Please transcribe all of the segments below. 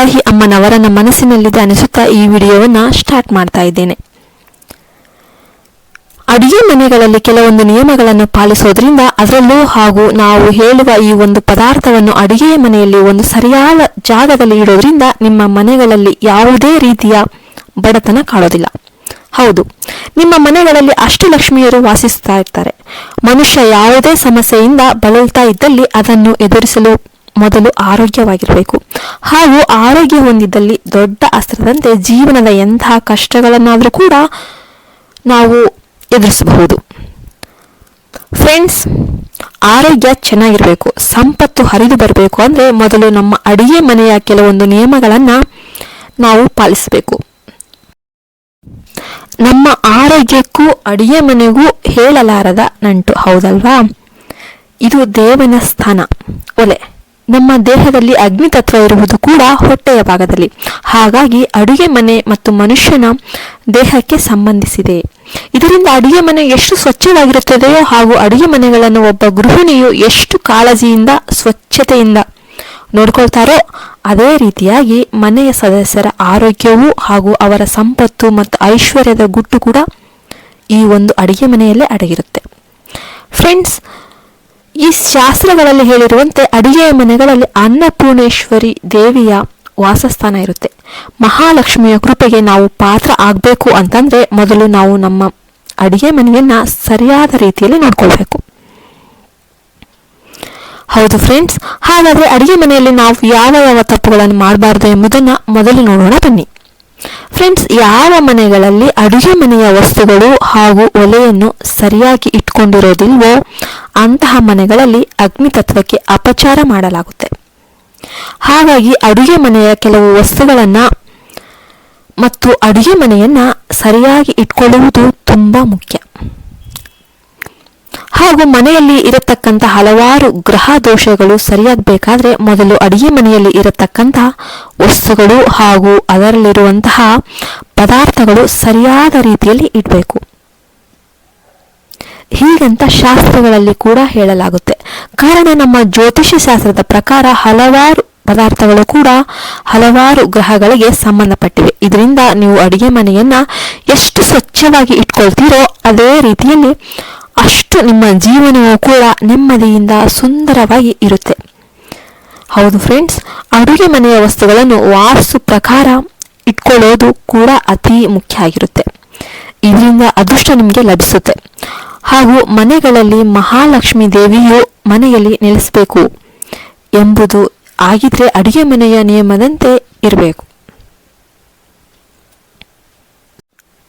ವಾರಾಹಿ ಅಮ್ಮನವರನ್ನ ಮನಸ್ಸಿನಲ್ಲಿ ಧ್ಯಾನಿಸುತ್ತಾ ಈ ವಿಡಿಯೋವನ್ನ ಸ್ಟಾರ್ಟ್ ಮಾಡ್ತಾ ಇದ್ದೇನೆ. ಅಡುಗೆ ಮನೆಗಳಲ್ಲಿ ಕೆಲವೊಂದು ನಿಯಮಗಳನ್ನು ಪಾಲಿಸೋದ್ರಿಂದ, ಅದರಲ್ಲೂ ಹಾಗೂ ನಾವು ಹೇಳುವ ಈ ಒಂದು ಪದಾರ್ಥವನ್ನು ಅಡುಗೆಯ ಮನೆಯಲ್ಲಿ ಒಂದು ಸರಿಯಾದ ಜಾಗದಲ್ಲಿ ಇಡೋದ್ರಿಂದ ನಿಮ್ಮ ಮನೆಗಳಲ್ಲಿ ಯಾವುದೇ ರೀತಿಯ ಬಡತನ ಕಾಣೋದಿಲ್ಲ. ಹೌದು, ನಿಮ್ಮ ಮನೆಗಳಲ್ಲಿ ಅಷ್ಟಲಕ್ಷ್ಮಿಯರು ವಾಸಿಸ್ತಾ ಇರ್ತಾರೆ. ಮನುಷ್ಯ ಯಾವುದೇ ಸಮಸ್ಯೆಯಿಂದ ಬಳಲ್ತಾ ಇದ್ದಲ್ಲಿ ಅದನ್ನು ಎದುರಿಸಲು ಮೊದಲು ಆರೋಗ್ಯವಾಗಿರಬೇಕು. ಹಾಗೂ ಆರೋಗ್ಯ ಹೊಂದಿದ್ದಲ್ಲಿ ದೊಡ್ಡ ಅಸ್ತ್ರದಂತೆ ಜೀವನದ ಎಂತಹ ಕಷ್ಟಗಳನ್ನಾದರೂ ಕೂಡ ನಾವು ಎದುರಿಸಬಹುದು. ಫ್ರೆಂಡ್ಸ್, ಆರೋಗ್ಯ ಚೆನ್ನಾಗಿರಬೇಕು, ಸಂಪತ್ತು ಹರಿದು ಬರಬೇಕು ಅಂದರೆ ಮೊದಲು ನಮ್ಮ ಅಡಿಗೆ ಮನೆಯ ಕೆಲವೊಂದು ನಿಯಮಗಳನ್ನು ನಾವು ಪಾಲಿಸಬೇಕು. ನಮ್ಮ ಆರೋಗ್ಯಕ್ಕೂ ಅಡಿಗೆ ಮನೆಗೂ ಹೇಳಲಾರದ ನಂಟು, ಹೌದಲ್ವಾ? ಇದು ದೇವನ ಸ್ಥಾನ, ಒಲೆ. ನಮ್ಮ ದೇಹದಲ್ಲಿ ಅಗ್ನಿ ತತ್ವ ಇರುವುದು ಕೂಡ ಹೊಟ್ಟೆಯ ಭಾಗದಲ್ಲಿ. ಹಾಗಾಗಿ ಅಡುಗೆ ಮನೆ ಮತ್ತು ಮನುಷ್ಯನ ದೇಹಕ್ಕೆ ಸಂಬಂಧಿಸಿದೆ. ಇದರಿಂದ ಅಡುಗೆ ಮನೆ ಎಷ್ಟು ಸ್ವಚ್ಛವಾಗಿರುತ್ತದೆಯೋ ಹಾಗೂ ಅಡುಗೆ ಮನೆಗಳನ್ನು ಒಬ್ಬ ಗೃಹಿಣಿಯು ಎಷ್ಟು ಕಾಳಜಿಯಿಂದ ಸ್ವಚ್ಛತೆಯಿಂದ ನೋಡ್ಕೊಳ್ತಾರೋ ಅದೇ ರೀತಿಯಾಗಿ ಮನೆಯ ಸದಸ್ಯರ ಆರೋಗ್ಯವೂ ಹಾಗೂ ಅವರ ಸಂಪತ್ತು ಮತ್ತು ಐಶ್ವರ್ಯದ ಗುಟ್ಟು ಕೂಡ ಈ ಒಂದು ಅಡುಗೆ ಮನೆಯಲ್ಲೇ ಅಡಗಿರುತ್ತೆ. ಫ್ರೆಂಡ್ಸ್, ಈ ಶಾಸ್ತ್ರಗಳಲ್ಲಿ ಹೇಳಿರುವಂತೆ ಅಡುಗೆಯ ಮನೆಗಳಲ್ಲಿ ಅನ್ನಪೂರ್ಣೇಶ್ವರಿ ದೇವಿಯ ವಾಸಸ್ಥಾನ ಇರುತ್ತೆ. ಮಹಾಲಕ್ಷ್ಮಿಯ ಕೃಪೆಗೆ ನಾವು ಪಾತ್ರ ಆಗಬೇಕು ಅಂತಂದ್ರೆ ಮೊದಲು ನಾವು ನಮ್ಮ ಅಡುಗೆ ಮನೆಯನ್ನ ಸರಿಯಾದ ರೀತಿಯಲ್ಲಿ ನೋಡ್ಕೊಳ್ಬೇಕು. ಹೌದು ಫ್ರೆಂಡ್ಸ್, ಹಾಗಾದ್ರೆ ಅಡುಗೆ ಮನೆಯಲ್ಲಿ ನಾವು ಯಾವ ಯಾವ ತಪ್ಪುಗಳನ್ನು ಮಾಡಬಾರ್ದು ಎಂಬುದನ್ನು ಮೊದಲು ನೋಡೋಣ ಬನ್ನಿ. ಫ್ರೆಂಡ್ಸ್, ಯಾವ ಮನೆಗಳಲ್ಲಿ ಅಡುಗೆ ಮನೆಯ ವಸ್ತುಗಳು ಹಾಗೂ ಒಲೆಯನ್ನು ಸರಿಯಾಗಿ ಇಟ್ಕೊಂಡಿರೋದಿಲ್ವೋ ಅಂತಹ ಮನೆಗಳಲ್ಲಿ ಅಗ್ನಿ ತತ್ವಕ್ಕೆ ಅಪಚಾರ ಮಾಡಲಾಗುತ್ತೆ. ಹಾಗಾಗಿ ಅಡುಗೆ ಮನೆಯ ಕೆಲವು ವಸ್ತುಗಳನ್ನು ಮತ್ತು ಅಡುಗೆ ಮನೆಯನ್ನ ಸರಿಯಾಗಿ ಇಟ್ಕೊಳ್ಳುವುದು ತುಂಬಾ ಮುಖ್ಯ. ಹಾಗೂ ಮನೆಯಲ್ಲಿ ಇರತಕ್ಕಂಥ ಹಲವಾರು ಗ್ರಹ ದೋಷಗಳು ಸರಿಯಾಗಬೇಕಾದ್ರೆ ಮೊದಲು ಅಡುಗೆ ಮನೆಯಲ್ಲಿ ಇರತಕ್ಕಂತಹ ವಸ್ತುಗಳು ಹಾಗೂ ಅದರಲ್ಲಿರುವಂತಹ ಪದಾರ್ಥಗಳು ಸರಿಯಾದ ರೀತಿಯಲ್ಲಿ ಇಡಬೇಕು. ಹೀಗಂತ ಶಾಸ್ತ್ರಗಳಲ್ಲಿ ಕೂಡ ಹೇಳಲಾಗುತ್ತೆ. ಕಾರಣ ನಮ್ಮ ಜ್ಯೋತಿಷ್ಯ ಶಾಸ್ತ್ರದ ಪ್ರಕಾರ ಹಲವಾರು ಪದಾರ್ಥಗಳು ಕೂಡ ಹಲವಾರು ಗ್ರಹಗಳಿಗೆ ಸಂಬಂಧಪಟ್ಟಿವೆ. ಇದರಿಂದ ನೀವು ಅಡುಗೆ ಮನೆಯನ್ನ ಎಷ್ಟು ಸ್ವಚ್ಛವಾಗಿ ಇಟ್ಕೊಳ್ತೀರೋ ಅದೇ ರೀತಿಯಲ್ಲಿ ಅಷ್ಟು ನಿಮ್ಮ ಜೀವನವೂ ಕೂಡ ನೆಮ್ಮದಿಯಿಂದ ಸುಂದರವಾಗಿ ಇರುತ್ತೆ. ಹೌದು ಫ್ರೆಂಡ್ಸ್, ಅಡುಗೆ ಮನೆಯ ವಸ್ತುಗಳನ್ನು ವಾಸ್ತು ಪ್ರಕಾರ ಇಟ್ಕೊಳ್ಳೋದು ಕೂಡ ಅತಿ ಮುಖ್ಯ ಆಗಿರುತ್ತೆ. ಇದರಿಂದ ಅದೃಷ್ಟ ನಿಮಗೆ ಲಭಿಸುತ್ತೆ. ಹಾಗೂ ಮನೆಗಳಲ್ಲಿ ಮಹಾಲಕ್ಷ್ಮಿ ದೇವಿಯು ಮನೆಯಲ್ಲಿ ನೆಲೆಸಬೇಕು ಎಂಬುದು ಆಗಿದ್ರೆ ಅಡುಗೆ ಮನೆಯ ನಿಯಮದಂತೆ ಇರಬೇಕು.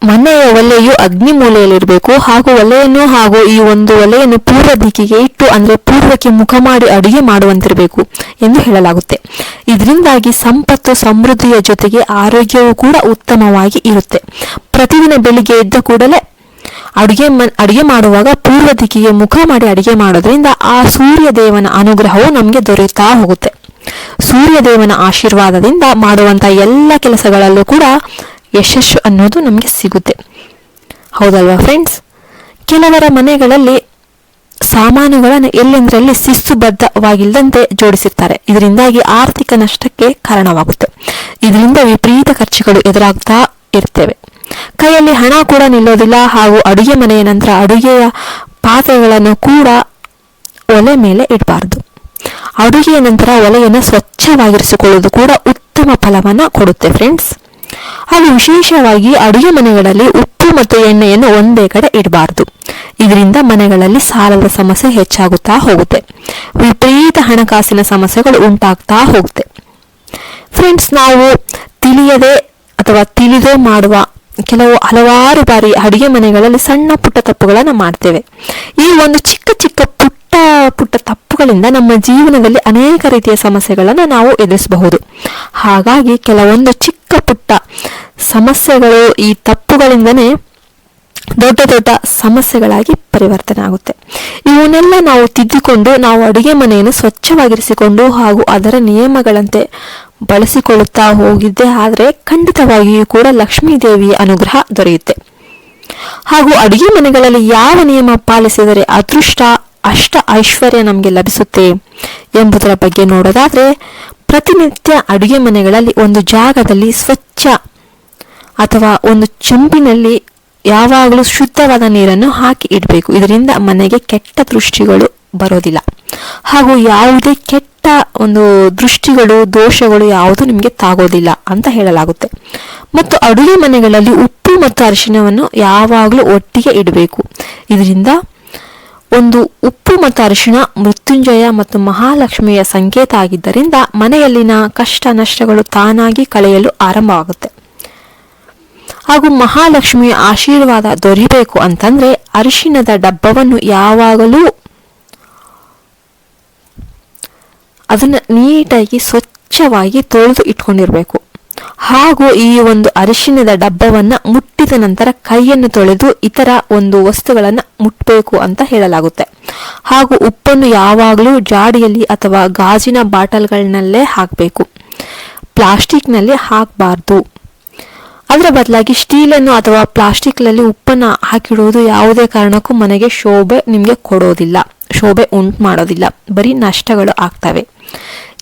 ಮನೆಯ ಒಲೆಯು ಅಗ್ನಿ ಮೂಲೆಯಲ್ಲಿರಬೇಕು. ಹಾಗೂ ಒಲೆಯನ್ನು ಹಾಗೂ ಈ ಒಂದು ಒಲೆಯನ್ನು ಪೂರ್ವ ದಿಕ್ಕಿಗೆ ಇಟ್ಟು ಅಂದರೆ ಪೂರ್ವಕ್ಕೆ ಮುಖ ಮಾಡಿ ಅಡುಗೆ ಮಾಡುವಂತಿರಬೇಕು ಎಂದು ಹೇಳಲಾಗುತ್ತೆ. ಇದರಿಂದಾಗಿ ಸಂಪತ್ತು ಸಮೃದ್ಧಿಯ ಜೊತೆಗೆ ಆರೋಗ್ಯವೂ ಕೂಡ ಉತ್ತಮವಾಗಿ ಇರುತ್ತೆ. ಪ್ರತಿದಿನ ಬೆಳಿಗ್ಗೆ ಎದ್ದ ಕೂಡಲೇ ಅಡುಗೆ ಮಾಡುವಾಗ ಪೂರ್ವ ದಿಕ್ಕಿಗೆ ಮುಖ ಮಾಡಿ ಅಡುಗೆ ಮಾಡೋದ್ರಿಂದ ಆ ಸೂರ್ಯ ದೇವನ ಅನುಗ್ರಹವು ನಮಗೆ ದೊರೆಯುತ್ತಾ ಹೋಗುತ್ತೆ. ಸೂರ್ಯ ದೇವನ ಆಶೀರ್ವಾದದಿಂದ ಮಾಡುವಂತಹ ಎಲ್ಲ ಕೆಲಸಗಳಲ್ಲೂ ಕೂಡ ಯಶಸ್ಸು ಅನ್ನೋದು ನಮಗೆ ಸಿಗುತ್ತೆ. ಹೌದಲ್ವಾ ಫ್ರೆಂಡ್ಸ್? ಕೆಲವರ ಮನೆಗಳಲ್ಲಿ ಸಾಮಾನುಗಳನ್ನು ಎಲ್ಲೆಂದರಲ್ಲಿ ಶಿಸ್ತುಬದ್ಧವಾಗಿಲ್ಲದಂತೆ ಜೋಡಿಸಿರ್ತಾರೆ. ಇದರಿಂದಾಗಿ ಆರ್ಥಿಕ ನಷ್ಟಕ್ಕೆ ಕಾರಣವಾಗುತ್ತೆ. ಇದರಿಂದ ವಿಪರೀತ ಖರ್ಚುಗಳು ಎದುರಾಗ್ತಾ ಇರ್ತೇವೆ. ಕೈಯಲ್ಲಿ ಹಣ ಕೂಡ ನಿಲ್ಲೋದಿಲ್ಲ. ಹಾಗೂ ಅಡುಗೆ ಮನೆಯ ನಂತರ ಅಡುಗೆಯ ಪಾತ್ರೆಗಳನ್ನು ಕೂಡ ಒಲೆ ಮೇಲೆ ಇಡಬಾರ್ದು. ಅಡುಗೆಯ ನಂತರ ಒಲೆಯನ್ನು ಸ್ವಚ್ಛವಾಗಿರಿಸಿಕೊಳ್ಳುವುದು ಕೂಡ ಉತ್ತಮ ಫಲವನ್ನು ಕೊಡುತ್ತೆ ಫ್ರೆಂಡ್ಸ್. ಹಾಗೂ ವಿಶೇಷವಾಗಿ ಅಡುಗೆ ಮನೆಗಳಲ್ಲಿ ಉಪ್ಪು ಮತ್ತು ಎಣ್ಣೆಯನ್ನು ಒಂದೇ ಕಡೆ ಇಡಬಾರ್ದು. ಇದರಿಂದ ಮನೆಗಳಲ್ಲಿ ಸಾಲದ ಸಮಸ್ಯೆ ಹೆಚ್ಚಾಗುತ್ತಾ ಹೋಗುತ್ತೆ. ವಿಪರೀತ ಹಣಕಾಸಿನ ಸಮಸ್ಯೆಗಳು ಉಂಟಾಗ್ತಾ ಹೋಗುತ್ತೆ. ಫ್ರೆಂಡ್ಸ್, ನಾವು ತಿಳಿಯದೆ ಅಥವಾ ತಿಳಿದೇ ಮಾಡುವ ಹಲವಾರು ಬಾರಿ ಅಡುಗೆ ಮನೆಗಳಲ್ಲಿ ಸಣ್ಣ ಪುಟ್ಟ ತಪ್ಪುಗಳನ್ನು ಮಾಡ್ತೇವೆ. ಈ ಒಂದು ಚಿಕ್ಕ ಚಿಕ್ಕ ಪುಟ್ಟ ತಪ್ಪುಗಳಿಂದ ನಮ್ಮ ಜೀವನದಲ್ಲಿ ಅನೇಕ ರೀತಿಯ ಸಮಸ್ಯೆಗಳನ್ನು ನಾವು ಎದುರಿಸಬಹುದು. ಹಾಗಾಗಿ ಕೆಲವೊಂದು ಚಿಕ್ಕ ಪುಟ್ಟ ಸಮಸ್ಯೆಗಳು ಈ ತಪ್ಪುಗಳಿಂದನೇ ದೊಡ್ಡ ದೊಡ್ಡ ಸಮಸ್ಯೆಗಳಾಗಿ ಪರಿವರ್ತನೆ ಆಗುತ್ತೆ. ಇವನ್ನೆಲ್ಲ ನಾವು ತಿದ್ದಿಕೊಂಡು ನಾವು ಅಡುಗೆ ಮನೆಯನ್ನು ಸ್ವಚ್ಛವಾಗಿರಿಸಿಕೊಂಡು ಹಾಗೂ ಅದರ ನಿಯಮಗಳಂತೆ ಬಳಸಿಕೊಳ್ಳುತ್ತಾ ಹೋಗಿದ್ದೆ ಆದರೆ ಖಂಡಿತವಾಗಿಯೂ ಕೂಡ ಲಕ್ಷ್ಮೀ ದೇವಿಯ ಅನುಗ್ರಹ ದೊರೆಯುತ್ತೆ. ಹಾಗೂ ಅಡುಗೆ ಮನೆಗಳಲ್ಲಿ ಯಾವ ನಿಯಮ ಪಾಲಿಸಿದರೆ ಅದೃಷ್ಟ ಐಶ್ವರ್ಯ ನಮಗೆ ಲಭಿಸುತ್ತೆ ಎಂಬುದರ ಬಗ್ಗೆ ನೋಡೋದಾದ್ರೆ ಪ್ರತಿನಿತ್ಯ ಅಡುಗೆ ಮನೆಗಳಲ್ಲಿ ಒಂದು ಜಾಗದಲ್ಲಿ ಸ್ವಚ್ಛ ಅಥವಾ ಒಂದು ಚೆಂಬಿನಲ್ಲಿ ಯಾವಾಗಲೂ ಶುದ್ಧವಾದ ನೀರನ್ನು ಹಾಕಿ ಇಡಬೇಕು. ಇದರಿಂದ ಮನೆಗೆ ಕೆಟ್ಟ ದೃಷ್ಟಿಗಳು ಬರೋದಿಲ್ಲ ಹಾಗೂ ಯಾವುದೇ ಕೆಟ್ಟ ಒಂದು ದೃಷ್ಟಿಗಳು ದೋಷಗಳು ಯಾವುದು ನಿಮಗೆ ತಾಗೋದಿಲ್ಲ ಅಂತ ಹೇಳಲಾಗುತ್ತೆ. ಮತ್ತು ಅಡುಗೆ ಮನೆಗಳಲ್ಲಿ ಉಪ್ಪು ಮತ್ತು ಅರಿಶಿಣವನ್ನು ಯಾವಾಗಲೂ ಒಟ್ಟಿಗೆ ಇಡಬೇಕು. ಇದರಿಂದ ಒಂದು ಉಪ್ಪು ಮತ್ತು ಅರಿಶಿಣ ಮೃತ್ಯುಂಜಯ ಮತ್ತು ಮಹಾಲಕ್ಷ್ಮಿಯ ಸಂಕೇತ ಆಗಿದ್ದರಿಂದ ಮನೆಯಲ್ಲಿನ ಕಷ್ಟ ನಷ್ಟಗಳು ತಾನಾಗಿ ಕಳೆಯಲು ಆರಂಭವಾಗುತ್ತೆ. ಹಾಗೂ ಮಹಾಲಕ್ಷ್ಮಿಯ ಆಶೀರ್ವಾದ ದೊರೆಯಬೇಕು ಅಂತಂದ್ರೆ ಅರಿಶಿಣದ ಡಬ್ಬವನ್ನು ಯಾವಾಗಲೂ ಅದನ್ನು ನೀಟಾಗಿ ಸ್ವಚ್ಛವಾಗಿ ತೊಳೆದು ಇಟ್ಕೊಂಡಿರ್ಬೇಕು. ಹಾಗೂ ಈ ಒಂದು ಅರಿಶಿಣದ ಡಬ್ಬವನ್ನ ಮುಟ್ಟಿದ ನಂತರ ಕೈಯನ್ನು ತೊಳೆದು ಇತರ ಒಂದು ವಸ್ತುಗಳನ್ನು ಮುಟ್ಟಬೇಕು ಅಂತ ಹೇಳಲಾಗುತ್ತೆ. ಹಾಗೂ ಉಪ್ಪನ್ನು ಯಾವಾಗಲೂ ಜಾಡಿಯಲ್ಲಿ ಅಥವಾ ಗಾಜಿನ ಬಾಟಲ್ಗಳನ್ನಲ್ಲೇ ಹಾಕಬೇಕು, ಪ್ಲಾಸ್ಟಿಕ್ನಲ್ಲಿ ಹಾಕಬಾರ್ದು. ಅದರ ಬದಲಾಗಿ ಸ್ಟೀಲನ್ನು ಅಥವಾ ಪ್ಲಾಸ್ಟಿಕ್ನಲ್ಲಿ ಉಪ್ಪನ್ನು ಹಾಕಿಡುವುದು ಯಾವುದೇ ಕಾರಣಕ್ಕೂ ಮನೆಗೆ ಶೋಭೆ ನಿಮಗೆ ಕೊಡೋದಿಲ್ಲ, ಶೋಭೆ ಉಂಟು ಮಾಡೋದಿಲ್ಲ, ಬರೀ ನಷ್ಟಗಳು ಆಗ್ತವೆ.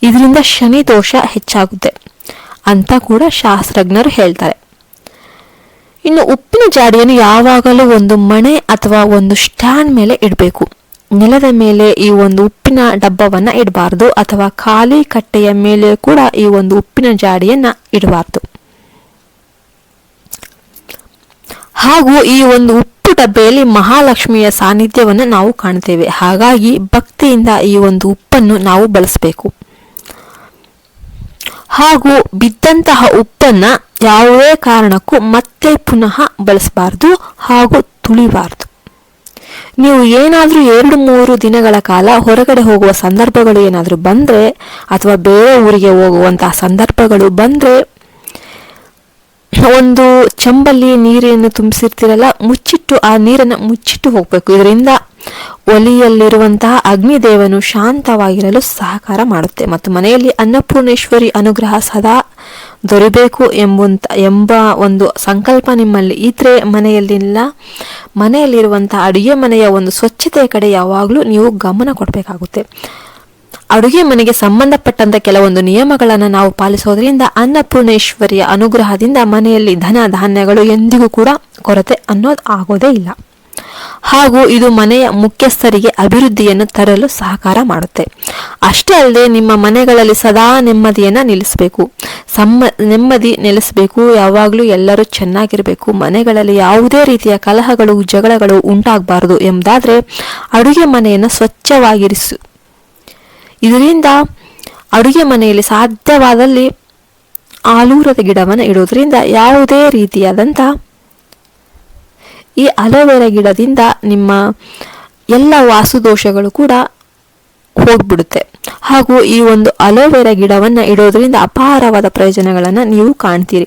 ಇದರಿಂದ ಶನಿ ದೋಷ ಹೆಚ್ಚಾಗುತ್ತೆ ಅಂತ ಕೂಡ ಶಾಸ್ತ್ರಜ್ಞರು ಹೇಳ್ತಾರೆ. ಇನ್ನು ಉಪ್ಪಿನ ಜಾಡಿಯನ್ನು ಯಾವಾಗಲೂ ಒಂದು ಮಣೆ ಅಥವಾ ಒಂದು ಸ್ಟ್ಯಾಂಡ್ ಮೇಲೆ ಇಡಬೇಕು. ನೆಲದ ಮೇಲೆ ಈ ಒಂದು ಉಪ್ಪಿನ ಡಬ್ಬವನ್ನ ಇಡಬಾರ್ದು ಅಥವಾ ಖಾಲಿ ಕಟ್ಟೆಯ ಮೇಲೆ ಕೂಡ ಈ ಒಂದು ಉಪ್ಪಿನ ಜಾಡಿಯನ್ನ ಇಡಬಾರ್ದು. ಹಾಗೂ ಈ ಒಂದು ಉಪ್ಪು ಡಬ್ಬೆಯಲ್ಲಿ ಮಹಾಲಕ್ಷ್ಮಿಯ ಸಾನ್ನಿಧ್ಯವನ್ನು ನಾವು ಕಾಣ್ತೇವೆ. ಹಾಗಾಗಿ ಭಕ್ತಿಯಿಂದ ಈ ಒಂದು ಉಪ್ಪನ್ನು ನಾವು ಬಳಸಬೇಕು. ಹಾಗೂ ಬಿದ್ದಂತಹ ಉಪ್ಪನ್ನ ಯಾವುದೇ ಕಾರಣಕ್ಕೂ ಮತ್ತೆ ಪುನಃ ಬಳಸಬಾರ್ದು ಹಾಗೂ ತುಳಿಬಾರ್ದು. ನೀವು ಏನಾದರೂ 2-3 ದಿನಗಳ ಕಾಲ ಹೊರಗಡೆ ಹೋಗುವ ಸಂದರ್ಭಗಳು ಏನಾದರೂ ಬಂದ್ರೆ ಅಥವಾ ಬೇರೆ ಊರಿಗೆ ಹೋಗುವಂತಹ ಸಂದರ್ಭಗಳು ಬಂದ್ರೆ ಒಂದು ಚೆಂಬಲ್ಲಿ ನೀರನ್ನು ತುಂಬಿಸಿರ್ತೀರಲ್ಲ, ಮುಚ್ಚಿಟ್ಟು ಆ ನೀರನ್ನು ಮುಚ್ಚಿಟ್ಟು ಹೋಗ್ಬೇಕು. ಇದರಿಂದ ಒಲಿಯಲ್ಲಿರುವಂತಹ ಅಗ್ನಿದೇವನು ಶಾಂತವಾಗಿರಲು ಸಹಕಾರ ಮಾಡುತ್ತೆ ಮತ್ತು ಮನೆಯಲ್ಲಿ ಅನ್ನಪೂರ್ಣೇಶ್ವರಿ ಅನುಗ್ರಹ ಸದಾ ದೊರೆಯಬೇಕು ಎಂಬ ಒಂದು ಸಂಕಲ್ಪ ನಿಮ್ಮಲ್ಲಿ ಇದ್ರೆ ಮನೆಯಲ್ಲಿರುವಂತಹ ಅಡುಗೆ ಮನೆಯ ಒಂದು ಸ್ವಚ್ಛತೆಯ ಕಡೆ ಯಾವಾಗಲೂ ನೀವು ಗಮನ ಕೊಡಬೇಕಾಗುತ್ತೆ. ಅಡುಗೆ ಮನೆಗೆ ಸಂಬಂಧಪಟ್ಟಂತ ಕೆಲವೊಂದು ನಿಯಮಗಳನ್ನು ನಾವು ಪಾಲಿಸೋದ್ರಿಂದ ಅನ್ನಪೂರ್ಣೇಶ್ವರಿಯ ಅನುಗ್ರಹದಿಂದ ಮನೆಯಲ್ಲಿ ಧನ ಧಾನ್ಯಗಳು ಎಂದಿಗೂ ಕೂಡ ಕೊರತೆ ಅನ್ನೋದು ಆಗೋದೇ ಇಲ್ಲ. ಹಾಗೂ ಇದು ಮನೆಯ ಮುಖ್ಯಸ್ಥರಿಗೆ ಅಭಿವೃದ್ಧಿಯನ್ನು ತರಲು ಸಹಕಾರ ಮಾಡುತ್ತೆ. ಅಷ್ಟೇ ಅಲ್ಲದೆ ನಿಮ್ಮ ಮನೆಗಳಲ್ಲಿ ಸದಾ ನೆಮ್ಮದಿಯನ್ನ ನೆಮ್ಮದಿ ನೆಲೆಸಬೇಕು. ಯಾವಾಗಲೂ ಎಲ್ಲರೂ ಚೆನ್ನಾಗಿರಬೇಕು. ಮನೆಗಳಲ್ಲಿ ಯಾವುದೇ ರೀತಿಯ ಕಲಹಗಳು ಜಗಳಗಳು ಉಂಟಾಗಬಾರದು ಎಂಬುದಾದ್ರೆ ಅಡುಗೆ ಮನೆಯನ್ನು ಸ್ವಚ್ಛವಾಗಿರಿಸು. ಇದರಿಂದ ಅಡುಗೆ ಮನೆಯಲ್ಲಿ ಸಾಧ್ಯವಾದಲ್ಲಿ ಆಲೂರದ ಗಿಡವನ್ನು ಇಡೋದ್ರಿಂದ ಯಾವುದೇ ರೀತಿಯಾದಂಥ ಈ ಅಲೋವೆರಾ ಗಿಡದಿಂದ ನಿಮ್ಮ ಎಲ್ಲ ವಾಸುದೋಷಗಳು ಕೂಡ ಹೋಗ್ಬಿಡುತ್ತೆ. ಹಾಗೂ ಈ ಒಂದು ಅಲೋವೆರಾ ಗಿಡವನ್ನು ಇಡೋದ್ರಿಂದ ಅಪಾರವಾದ ಪ್ರಯೋಜನಗಳನ್ನು ನೀವು ಕಾಣ್ತೀರಿ.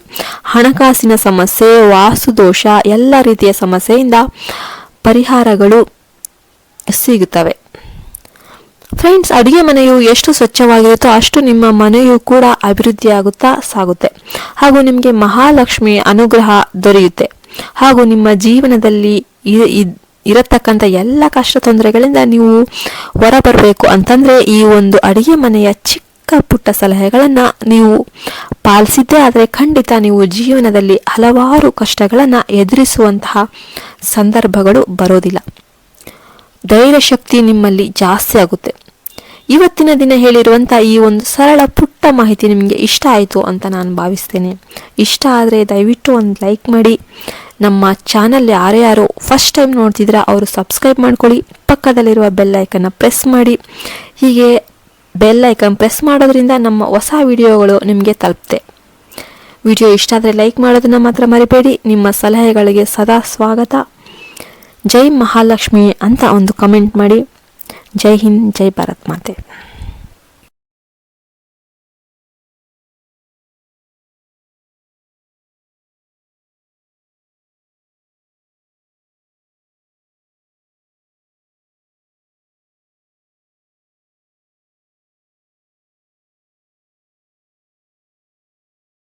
ಹಣಕಾಸಿನ ಸಮಸ್ಯೆ, ವಾಸುದೋಷ, ಎಲ್ಲ ರೀತಿಯ ಸಮಸ್ಯೆಯಿಂದ ಪರಿಹಾರಗಳು ಸಿಗುತ್ತವೆ. ಫ್ರೆಂಡ್ಸ್, ಅಡುಗೆ ಮನೆಯು ಎಷ್ಟು ಸ್ವಚ್ಛವಾಗಿರುತ್ತೋ ಅಷ್ಟು ನಿಮ್ಮ ಮನೆಯು ಕೂಡ ಅಭಿವೃದ್ಧಿಯಾಗುತ್ತಾ ಸಾಗುತ್ತೆ ಹಾಗೂ ನಿಮಗೆ ಮಹಾಲಕ್ಷ್ಮಿಯ ಅನುಗ್ರಹ ದೊರೆಯುತ್ತೆ. ಹಾಗೂ ನಿಮ್ಮ ಜೀವನದಲ್ಲಿ ಇರತಕ್ಕಂಥ ಎಲ್ಲ ಕಷ್ಟ ತೊಂದರೆಗಳಿಂದ ನೀವು ಹೊರಬರಬೇಕು ಅಂತಂದ್ರೆ ಈ ಒಂದು ಅಡುಗೆ ಮನೆಯ ಚಿಕ್ಕ ಪುಟ್ಟ ಸಲಹೆಗಳನ್ನು ನೀವು ಪಾಲಿಸಿದ್ದೇ ಆದರೆ ಖಂಡಿತ ನೀವು ಜೀವನದಲ್ಲಿ ಹಲವಾರು ಕಷ್ಟಗಳನ್ನು ಎದುರಿಸುವಂತಹ ಸಂದರ್ಭಗಳು ಬರೋದಿಲ್ಲ. ಧೈರ್ಯ ಶಕ್ತಿ ನಿಮ್ಮಲ್ಲಿ ಜಾಸ್ತಿ ಆಗುತ್ತೆ. ಇವತ್ತಿನ ದಿನ ಹೇಳಿರುವಂಥ ಈ ಒಂದು ಸರಳ ಪುಟ್ಟ ಮಾಹಿತಿ ನಿಮಗೆ ಇಷ್ಟ ಆಯಿತು ಅಂತ ನಾನು ಭಾವಿಸ್ತೇನೆ. ಇಷ್ಟ ಆದರೆ ದಯವಿಟ್ಟು ಒಂದು ಲೈಕ್ ಮಾಡಿ. ನಮ್ಮ ಚಾನಲ್ ಯಾರ್ಯಾರು ಫಸ್ಟ್ ಟೈಮ್ ನೋಡ್ತಿದ್ರೆ ಅವರು ಸಬ್ಸ್ಕ್ರೈಬ್ ಮಾಡ್ಕೊಳ್ಳಿ. ಪಕ್ಕದಲ್ಲಿರುವ ಬೆಲ್ ಐಕನ್ನ ಪ್ರೆಸ್ ಮಾಡಿ. ಹೀಗೆ ಬೆಲ್ ಐಕನ್ ಪ್ರೆಸ್ ಮಾಡೋದ್ರಿಂದ ನಮ್ಮ ಹೊಸ ವಿಡಿಯೋಗಳು ನಿಮಗೆ ತಲುಪುತ್ತೆ. ವಿಡಿಯೋ ಇಷ್ಟ ಆದರೆ ಲೈಕ್ ಮಾಡೋದನ್ನು ಮಾತ್ರ ಮರಿಬೇಡಿ. ನಿಮ್ಮ ಸಲಹೆಗಳಿಗೆ ಸದಾ ಸ್ವಾಗತ. ಜೈ ಮಹಾಲಕ್ಷ್ಮಿ ಅಂತ ಒಂದು ಕಮೆಂಟ್ ಮಾಡಿ. ಜೈ ಹಿಂದ್, ಜೈ ಭಾರತ್ ಮಾತೆ.